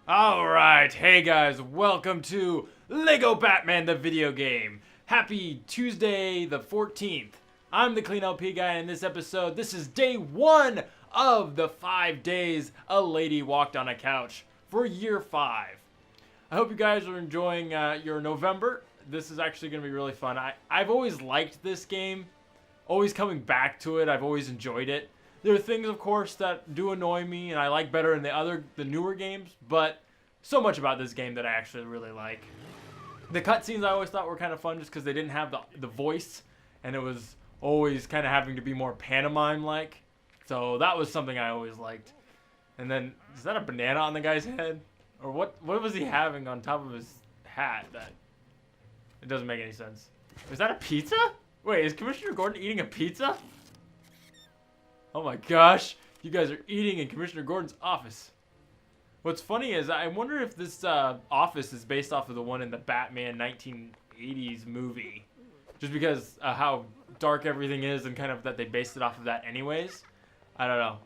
Alright, hey guys, welcome to Lego Batman the video game. Happy Tuesday the 14th. I'm the TheCleanLPGuy, and in this episode, this is day 1 of the 5 days a lady walked on a couch for year 5. I hope you guys are enjoying your November. This is actually going to be really fun. I've always liked this game, always coming back to it. I've always enjoyed it. There are things, of course, that do annoy me and I like better in the newer games, but so much about this game that I actually really like. The cutscenes I always thought were kind of fun just because they didn't have the voice, and it was always kind of having to be more pantomime-like. So that was something I always liked. And then, is that a banana on the guy's head? Or what was he having on top of his hat? It doesn't make any sense. Is that a pizza? Wait, is Commissioner Gordan eating a pizza? Oh my gosh, you guys are eating in Commissioner Gordan's office. What's funny is I wonder if this office is based off of the one in the Batman 1980s movie. Just because how dark everything is and kind of that they based it off of that anyways. I don't know.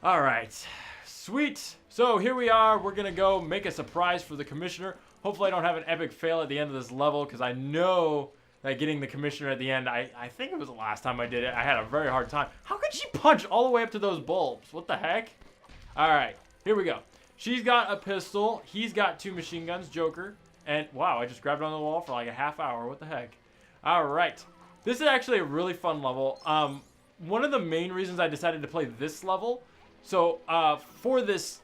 Alright, sweet. So here we are. We're going to go make a surprise for the Commissioner. Hopefully I don't have an epic fail at the end of this level because I know that getting the Commissioner at the end, I think it was the last time I did it, I had a very hard time. How could she punch all the way up to those bulbs? What the heck? Alright, here we go. She's got a pistol. He's got 2 machine guns, Joker. And wow, I just grabbed it on the wall for like a half hour. What the heck? Alright. This is actually a really fun level. One of the main reasons I decided to play this level, so for this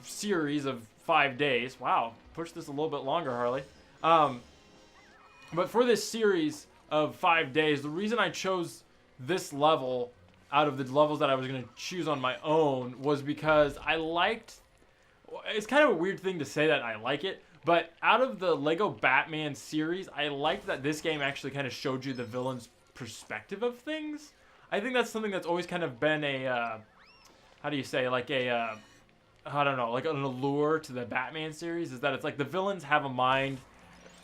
series of 5 days, wow, push this a little bit longer, Harley. But for this series of 5 days, the reason I chose this level out of the levels that I was going to choose on my own was because I liked... It's kind of a weird thing to say that I like it, but out of the Lego Batman series, I liked that this game actually kind of showed you the villain's perspective of things. I think that's something that's always kind of been a... how do you say? Like a... I don't know, like an allure to the Batman series, is that it's like the villains have a mind,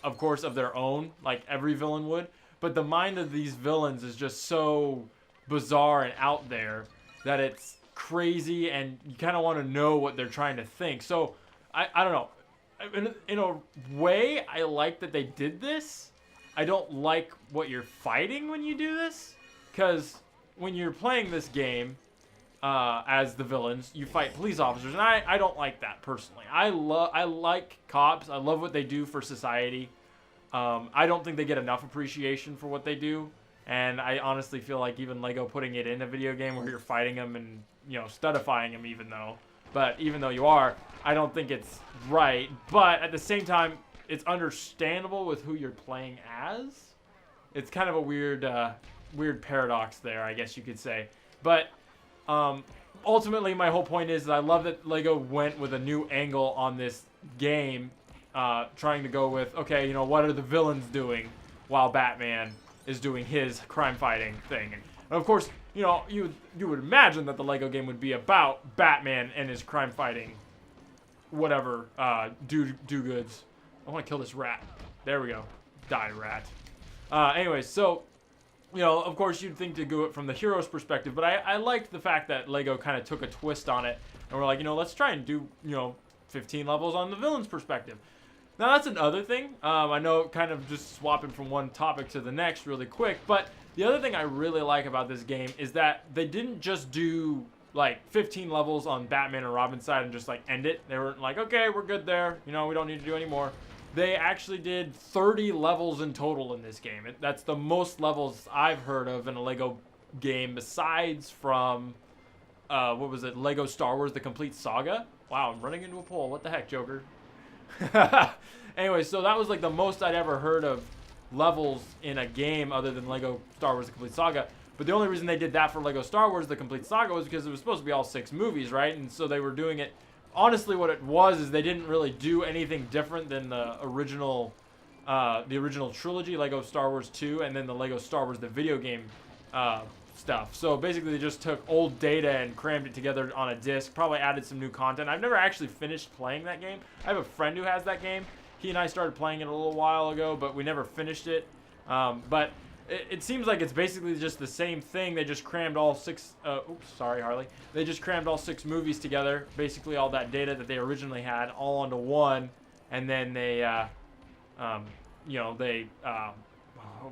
of course, of their own, like every villain would, but the mind of these villains is just so bizarre and out there that it's crazy, and you kind of want to know what they're trying to think. So I don't know, in a way I like that they did this. I don't like what you're fighting when you do this, because when you're playing this game as the villains, you fight police officers, and I don't like that personally. I like cops. I love what they do for society. I don't think they get enough appreciation for what they do, and I honestly feel like even Lego putting it in a video game where you're fighting them and, you know, studifying them even though you are, I don't think it's right. But at the same time, it's understandable with who you're playing as. It's kind of a weird paradox there, I guess you could say. But ultimately, my whole point is that I love that Lego went with a new angle on this game, trying to go with, okay, you know, what are the villains doing while Batman is doing his crime-fighting thing? And of course, you know, you would imagine that the Lego game would be about Batman and his crime-fighting, whatever, do-goods. I want to kill this rat. There we go. Die, rat. Anyways, so... You know, of course, you'd think to go it from the hero's perspective, but I liked the fact that Lego kind of took a twist on it, and we're like, you know, let's try and do, you know, 15 levels on the villain's perspective. Now, that's another thing. I know, kind of just swapping from one topic to the next really quick, but the other thing I really like about this game is that they didn't just do, like, 15 levels on Batman and Robin's side and just, like, end it. They were like, okay, we're good there. You know, we don't need to do any more. They actually did 30 levels in total in this game. That's the most levels I've heard of in a Lego game, besides from, what was it, Lego Star Wars: The Complete Saga? Wow, I'm running into a pole. What the heck, Joker? Anyway, so that was like the most I'd ever heard of levels in a game other than Lego Star Wars: The Complete Saga. But the only reason they did that for Lego Star Wars: The Complete Saga was because it was supposed to be all 6 movies, right? And so they were doing it... Honestly, what it was is they didn't really do anything different than the original trilogy, Lego Star Wars 2, and then the Lego Star Wars, the video game stuff. So basically, they just took old data and crammed it together on a disc, probably added some new content. I've never actually finished playing that game. I have a friend who has that game. He and I started playing it a little while ago, but we never finished it. But it seems like it's basically just the same thing. They just crammed all 6. Oops, sorry, Harley. They just crammed all 6 movies together. Basically, all that data that they originally had all onto one, and then they, you know, they,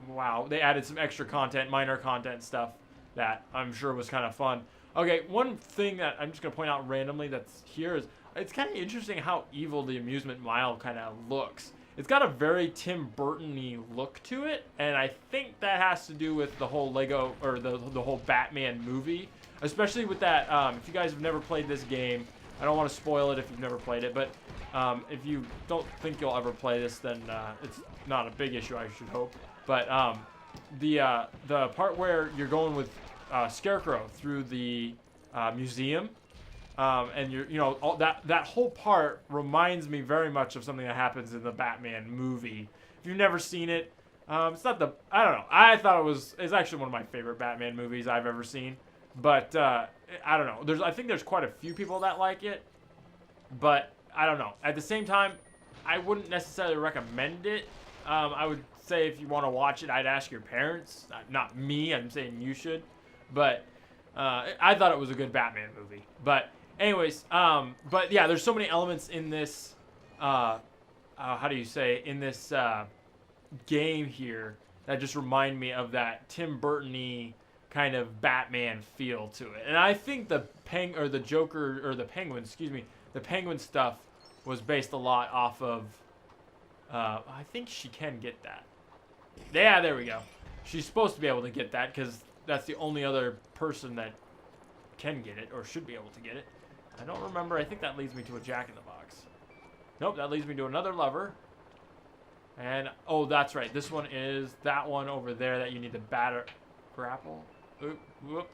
wow, they added some extra content, minor content stuff that I'm sure was kind of fun. Okay, one thing that I'm just gonna point out randomly that's here is it's kind of interesting how evil the amusement mile kind of looks. It's got a very Tim Burton-y look to it, and I think that has to do with the whole Lego, or the whole Batman movie, especially with that, if you guys have never played this game, I don't want to spoil it if you've never played it, but if you don't think you'll ever play this, then it's not a big issue, I should hope. But the part where you're going with Scarecrow through the museum, and you know, all that whole part reminds me very much of something that happens in the Batman movie. If you've never seen it, it's not the, I don't know. I thought it's actually one of my favorite Batman movies I've ever seen. But I don't know. I think there's quite a few people that like it, but I don't know. At the same time, I wouldn't necessarily recommend it. I would say if you want to watch it, I'd ask your parents. Not me. I'm saying you should. But I thought it was a good Batman movie. But anyways, but yeah, there's so many elements in this, how do you say, in this game here that just remind me of that Tim Burton-y kind of Batman feel to it. And I think the Joker, or the Penguin, excuse me, the Penguin stuff was based a lot off of, I think she can get that. Yeah, there we go. She's supposed to be able to get that because that's the only other person that can get it, or should be able to get it. I don't remember. I think that leads me to a Jack-in-the-Box. Nope, that leads me to another lever. And, oh, that's right. This one is that one over there that you need to grapple. Oop, whoop.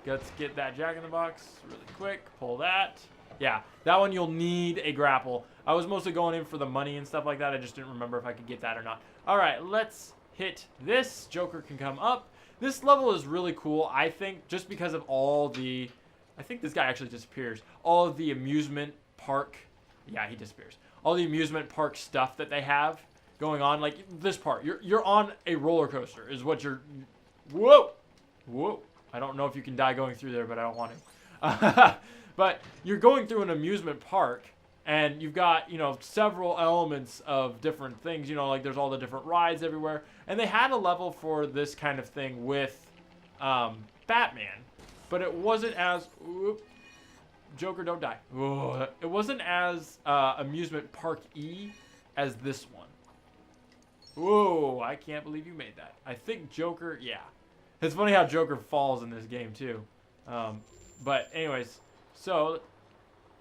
Let's get that Jack-in-the-Box really quick. Pull that. Yeah, that one you'll need a grapple. I was mostly going in for the money and stuff like that. I just didn't remember if I could get that or not. All right, let's hit this. Joker can come up. This level is really cool, I think, just because of all the... I think this guy actually disappears. All of the amusement park... Yeah, he disappears. All the amusement park stuff that they have going on. Like, this part. You're on a roller coaster is what you're... Whoa! Whoa. I don't know if you can die going through there, but I don't want to. But you're going through an amusement park, and you've got, you know, several elements of different things. You know, like there's all the different rides everywhere. And they had a level for this kind of thing with Batman, but it wasn't as... Whoop, Joker, don't die. Whoa, it wasn't as amusement park-y as this one. Whoa, I can't believe you made that. I think Joker, yeah. It's funny how Joker falls in this game, too. But anyways, so...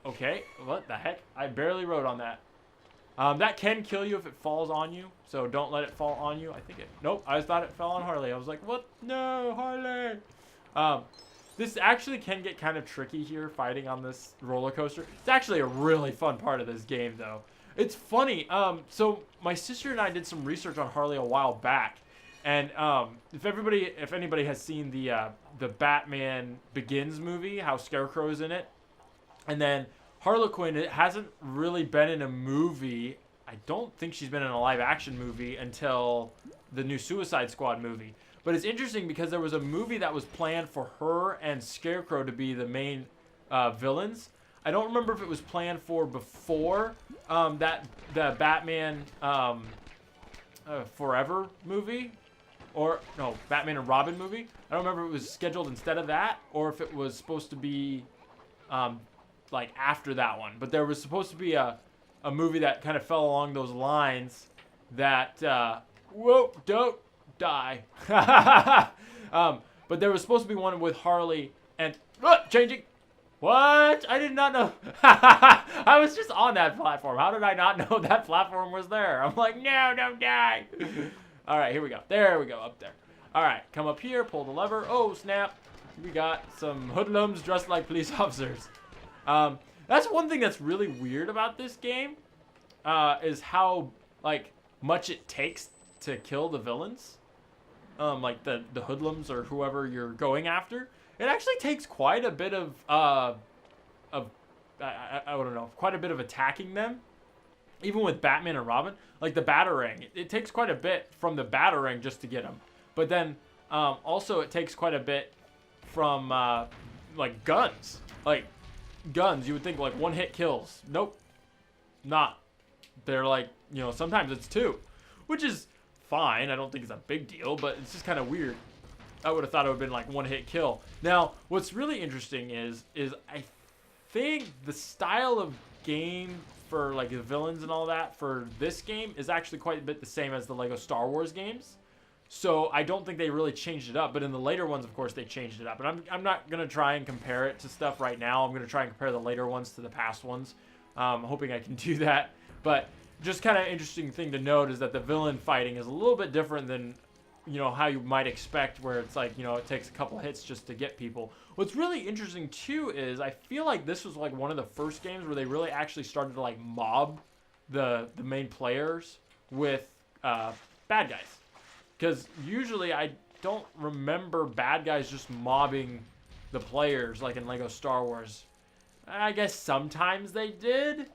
Okay, what the heck? I barely rode on that. That can kill you if it falls on you, so don't let it fall on you. I think it... Nope, I thought it fell on Harley. I was like, what? No, Harley! This actually can get kind of tricky here, fighting on this roller coaster. It's actually a really fun part of this game, though. It's funny. So my sister and I did some research on Harley a while back, and if anybody has seen the Batman Begins movie, how Scarecrow is in it, and then Harlequin, it hasn't really been in a movie. I don't think she's been in a live-action movie until the new Suicide Squad movie. But it's interesting because there was a movie that was planned for her and Scarecrow to be the main villains. I don't remember if it was planned for before the Batman Forever movie, or no, Batman and Robin movie. I don't remember if it was scheduled instead of that, or if it was supposed to be like after that one. But there was supposed to be a movie that kind of fell along those lines that whoa, don't die. But there was supposed to be one with Harley and changing. What? I did not know. I was just on that platform. How did I not know that platform was there? I'm like, no, don't die. All right, here we go. There we go, up there. All right, come up here, pull the lever. Oh, snap. We got some hoodlums dressed like police officers. That's one thing that's really weird about this game, is how like much it takes to kill the villains. Like the hoodlums or whoever you're going after. It actually takes quite a bit of I don't know, quite a bit of attacking them even with Batman and Robin, like the Batarang, it takes quite a bit from the Batarang just to get them. But then also it takes quite a bit from like guns. Like guns, you would think like one hit kills. Nope, not. They're like, you know, sometimes it's 2, which is fine. I don't think it's a big deal, but it's just kind of weird. I would have thought it would have been like one hit kill. Now, what's really interesting is I think the style of game for like the villains and all that for this game is actually quite a bit the same as the Lego Star Wars games. So I don't think they really changed it up. But in the later ones, of course, they changed it up. And I'm not going to try and compare it to stuff right now. I'm going to try and compare the later ones to the past ones. I'm hoping I can do that. But just kind of interesting thing to note is that the villain fighting is a little bit different than, you know, how you might expect, where it's like, you know, it takes a couple hits just to get people. What's really interesting too is I feel like this was like one of the first games where they really actually started to like mob the main players with bad guys, because usually I don't remember bad guys just mobbing the players like in Lego Star Wars. I guess sometimes they did,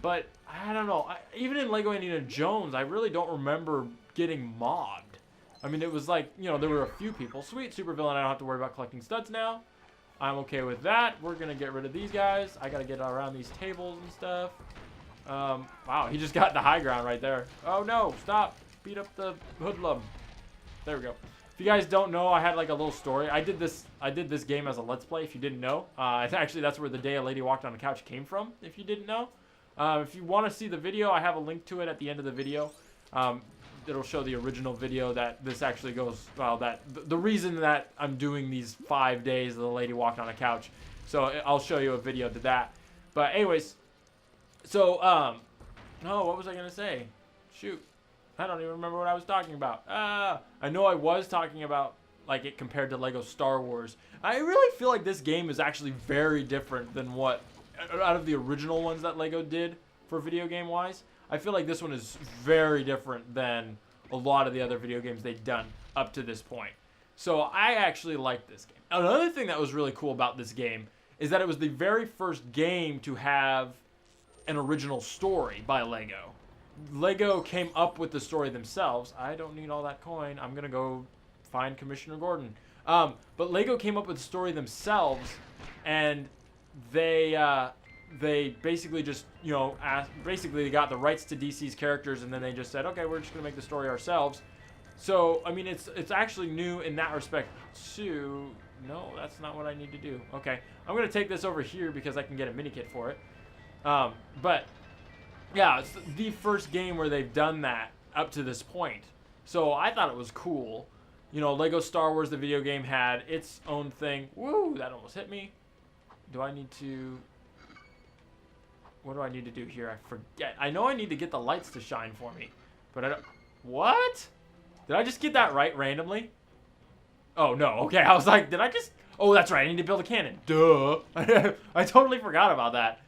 but I don't know. Even in Lego Indiana Jones, I really don't remember getting mobbed. I mean, it was like, you know, there were a few people. Sweet, supervillain, I don't have to worry about collecting studs now. I'm okay with that. We're going to get rid of these guys. I got to get around these tables and stuff. Wow, he just got the high ground right there. Oh, no, stop. Beat up the hoodlum. There we go. If you guys don't know, I had like a little story. I did this game as a Let's Play, if you didn't know. Actually, that's where the day a lady walked on the couch came from, if you didn't know. If you want to see the video, I have a link to it at the end of the video. It'll show the original video that this actually goes, well, that the reason that I'm doing these 5 days of the lady walked on a couch. So I'll show you a video to that. But anyways, so, no, what was I going to say? Shoot. I don't even remember what I was talking about. I know I was talking about like it compared to Lego Star Wars. I really feel like this game is actually very different than what, out of the original ones that Lego did for video game wise. I feel like this one is very different than a lot of the other video games they've done up to this point. So I actually like this game. Another thing that was really cool about this game is that it was the very first game to have an original story by Lego. Lego came up with the story themselves. I don't need all that coin. I'm going to go find Commissioner Gordan. But Lego came up with the story themselves, and they basically just, you know, basically they got the rights to DC's characters, and then they just said, okay, we're just going to make the story ourselves. So, I mean, it's actually new in that respect, too. No, that's not what I need to do. Okay, I'm going to take this over here because I can get a mini kit for it. But, yeah, it's the first game where they've done that up to this point. So, I thought it was cool. You know, Lego Star Wars, the video game, had its own thing. Woo, that almost hit me. Do I need to... What do I need to do here? I forget. I know I need to get the lights to shine for me. But I don't... What? Did I just get that right randomly? Oh, no. Okay, I was like, did I just... Oh, that's right. I need to build a cannon. Duh. I totally forgot about that.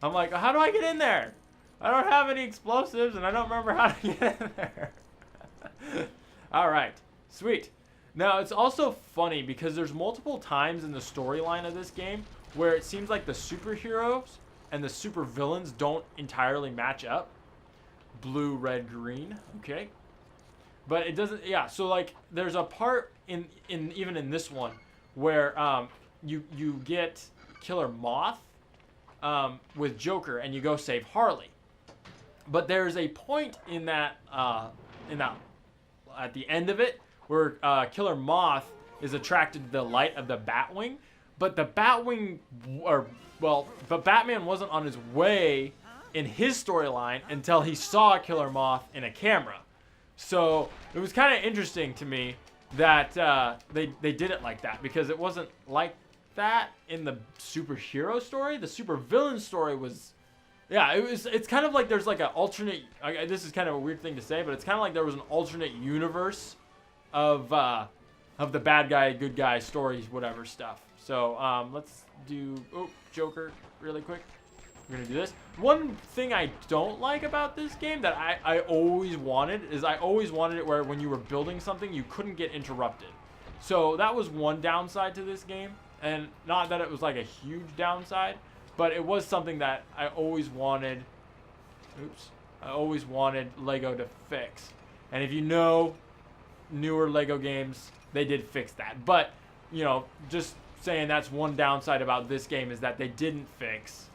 I'm like, how do I get in there? I don't have any explosives, and I don't remember how to get in there. All right. Sweet. Now, it's also funny because there's multiple times in the storyline of this game where it seems like the superheroes and the supervillains don't entirely match up. Blue, red, green. Okay. But it doesn't, yeah, so like there's a part in even in this one where you get Killer Moth with Joker and you go save Harley. But there's a point in that at the end of it where Killer Moth is attracted to the light of the Batwing, but the Batwing, but Batman wasn't on his way in his storyline until he saw Killer Moth in a camera. So it was kind of interesting to me that they did it like that, because it wasn't like that in the superhero story. The supervillain story was, yeah, it's kind of like there's like an alternate, this is kind of a weird thing to say, but it's kind of like there was an alternate universe of the bad guy, good guy stories, whatever stuff. So let's do, Joker really quick. We're going to do this. One thing I don't like about this game that I always wanted is I always wanted it where when you were building something, you couldn't get interrupted. So that was one downside to this game. And not that it was like a huge downside, but it was something that I always wanted. Oops. I always wanted Lego to fix. And if you know newer Lego games, they did fix that. But, you know, just saying that's one downside about this game is that they didn't fix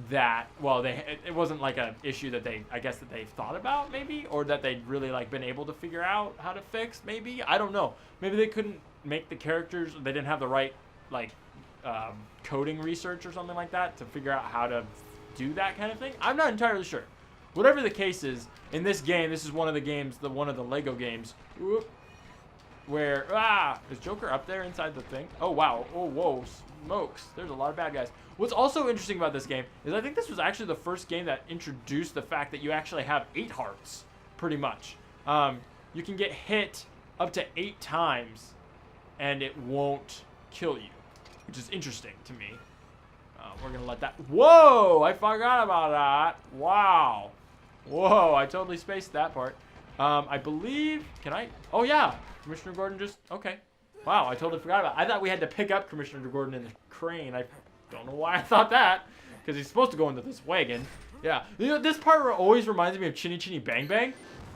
that. Well, it wasn't like an issue that I guess that they thought about maybe, or that they'd really like been able to figure out how to fix maybe. I don't know. Maybe they couldn't make the characters, they didn't have the right like coding research or something like that to figure out how to do that kind of thing. I'm not entirely sure. Whatever the case is, in this game, this is one of the games, one of the Lego games, where, is Joker up there inside the thing? Oh, wow. Oh, whoa, smokes. There's a lot of bad guys. What's also interesting about this game is I think this was actually the first game that introduced the fact that you actually have 8 hearts, pretty much. You can get hit up to 8 times, and it won't kill you, which is interesting to me. We're going to let that... Whoa! I forgot about that. Wow. Whoa, I totally spaced that part. I believe... Can I... Oh, yeah. Commissioner Gordan just... Okay. Wow, I totally forgot about it. I thought we had to pick up Commissioner Gordan in the crane. I don't know why I thought that. Because he's supposed to go into this wagon. Yeah. You know, this part always reminds me of Chinny Chinny Bang Bang.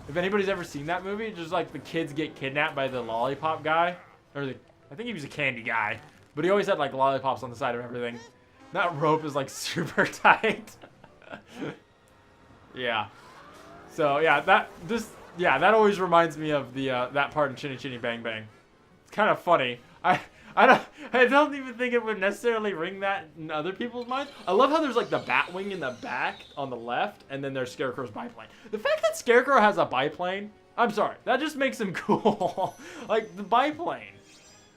If anybody's ever seen that movie, just like the kids get kidnapped by the lollipop guy. Or I think he was a candy guy. But he always had like lollipops on the side of everything. That rope is like super tight. Yeah. So yeah, that always reminds me of the that part in Chinny Chinny Bang Bang. It's kind of funny. I don't even think it would necessarily ring that in other people's minds. I love how there's like the Batwing in the back on the left, and then there's Scarecrow's biplane. The fact that Scarecrow has a biplane, I'm sorry, that just makes him cool. Like the biplane.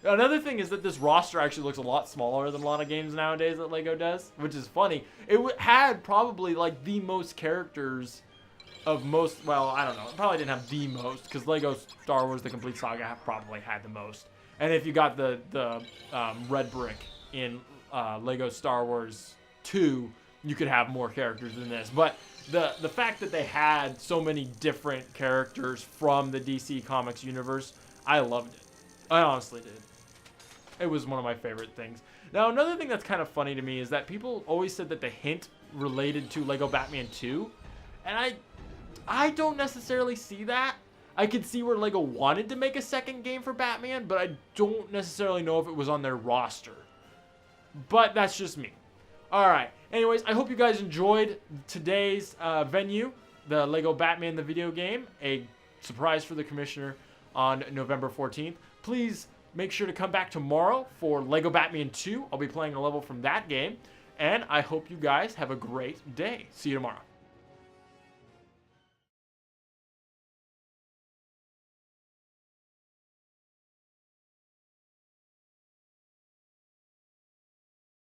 Another thing is that this roster actually looks a lot smaller than a lot of games nowadays that Lego does, which is funny. It had probably like the most characters of most, well, I don't know. It probably didn't have the most, because Lego Star Wars The Complete Saga probably had the most. And if you got the red brick in Lego Star Wars 2, you could have more characters than this. But the fact that they had so many different characters from the DC Comics universe, I loved it. I honestly did. It was one of my favorite things. Now, another thing that's kind of funny to me is that people always said that the hint related to Lego Batman 2. And I don't necessarily see that. I could see where Lego wanted to make a second game for Batman, but I don't necessarily know if it was on their roster. But that's just me. Alright, anyways, I hope you guys enjoyed today's venue, the Lego Batman the video game, a surprise for the Commissioner on November 14th. Please make sure to come back tomorrow for Lego Batman 2. I'll be playing a level from that game, and I hope you guys have a great day. See you tomorrow.